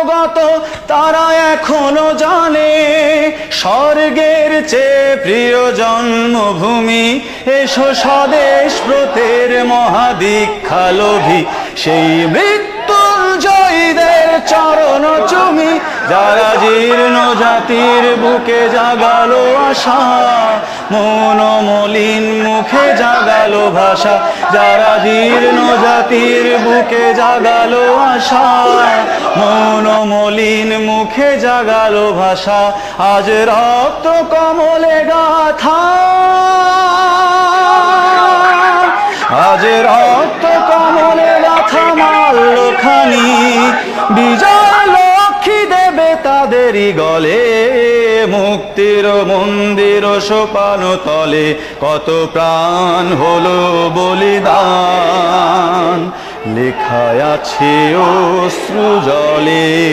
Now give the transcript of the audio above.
অবগত, তারা এখনো জানে স্বর্গের চেয়ে প্রিয় জন্মভূমি। এসো স্বদেশ ব্রতের মহাদীক্ষালোভী, সেই মৃত্যুঞ্জয়ীদের চরণ চুমি। যারা জীর্ণ জাতির বুকে জাগালো আশা, মন মলিন মুখে জাগালো ভাষা। যারা জীর্ণ জাতির বুকে জাগালো আশা, মন মলিন মুখে জাগালো ভাষা। আজ রক্ত কমলে গাথা, আজ রক্ত কমলে গাথা মাল্যখানি। বিজয় লক্ষ্মী দেবে তাদেরই গলে, মুক্তির মন্দির সোপান তলে। কত প্রাণ হলো বলিদান, লেখা আছে অশ্রু জলে।